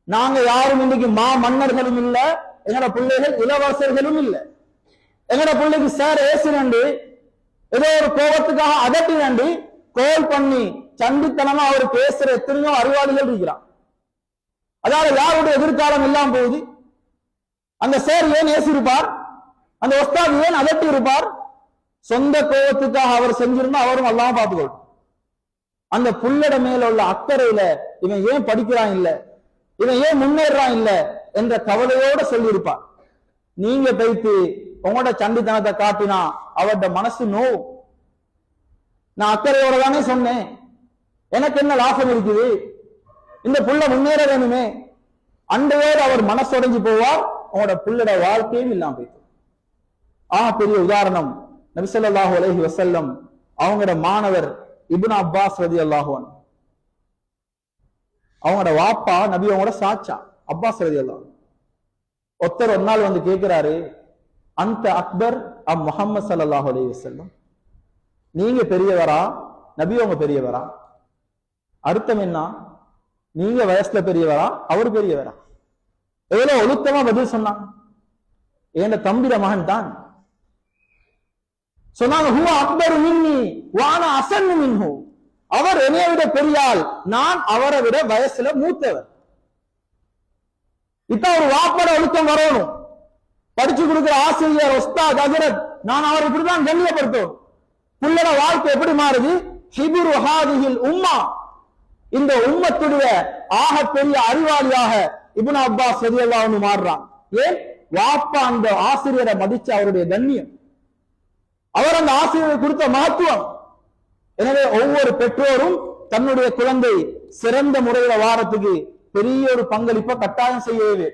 நாங்க யாரும் இன்னைக்கு மன்னர்களும் இல்ல, எங்கட பிள்ளைகள் இளவரசர்களும் இல்ல. எங்கட பிள்ளைக்கு சார் ஏசினண்டு ஏதோ ஒரு கோபத்துக்காக அதட்டினண்டு கோல் பண்ணி சண்டித்தனமா அவர் பேசுற எத்தனையோ அறிவாளிகள் இருக்கிறான். அதாவது யாருடைய எதிர்காலம் இல்லாம போகுது. அந்த சார் ஏன் ஏசிருப்பார், அந்த ஒஸ்தாத் ஏன் அதட்டி இருப்பார்? சொந்த கோபத்துக்காக அவர் செஞ்சிருந்தா அவரும் எல்லாம் பார்த்துக்கொள்ளும். அந்த புள்ளட மேல உள்ள அக்கறையில இவன் ஏன் படிக்கிறான் இல்ல, இவன் ஏன் முன்னேறான் இல்ல என்ற கவலையோட சொல்லியிருப்பார். நீங்க போய்த்து உங்களோட சண்டித்தனத்தை காட்டினா அவருடைய மனசு நோவும். நான் அக்கறையோட தானே சொன்னேன், எனக்கு என்ன லாபம் இருக்குது, இந்த புள்ள முன்னேற வேணுமே, அண்டையோடு அவர் மனசுடைஞ்சு போவார். உங்களோட புள்ளட வாழ்க்கையும் இல்லாம போயிட்டு. பெரிய உதாரணம் நபி ஸல்லல்லாஹு அலைஹி வஸல்லம் அவங்களோட மாணவர் இப்னு அப்பாஸ் ரலியல்லாஹு அன்ஹு. அவங்களோட வாப்பா நபி அவங்களோட சாச்சா அப்பாஸ் ரலியல்லாஹு. ஒருத்தர் ஒரு நாள் வந்து கேட்கிறாரு, அந்த அக்பர் முஹம்மது ஸல்லல்லாஹு அலைஹி வஸல்லம், நீங்க பெரியவரா நபி அவங்க பெரியவரா? அர்த்தம் என்ன? நீங்க வயசுல பெரியவரா அவர் பெரியவரா? எவ்வளவு ஒழுக்கமா பதில் சொன்னாங்க. என் தம்பிர மகன் தான் சொன்னாங்க. ஹுவ அக்பரு மின்னி வான அஸன்னு மின்ஹு, அவர் என்னைய விட பெரியாள், நான் அவரை விட வயசுல மூத்தவர். இத்த ஒரு வாப்பட ஒழுக்கம் வரணும். படிச்சு கொடுக்கிற ஆசிரியர் உஸ்தாத் ஹஜரத் நான் அவரை இப்படிதான் கண்ணியப்படுத்தும். புள்ளட வாழ்க்கை எப்படி மாறுது? ஹிபுரு ஹாதிஹில் உம்மா, இந்த உம்மத்துடைய ஆக பெரிய அறிவாளியாக இப்னு அப்பாஸ் ரலியல்லாஹு அன்ஹு மாறுறான். ஏன்? வாப்பா அந்த ஆசிரியரை மதிச்சு அவருடைய கண்ணியம், அவர் அந்த ஆசிரியரை கொடுத்த மகத்துவம். எனவே ஒவ்வொரு பெற்றோரும் தன்னுடைய குழந்தை சிறந்த முறையில வாரத்துக்கு பெரிய ஒரு பங்களிப்பை கட்டாயம் செய்யவே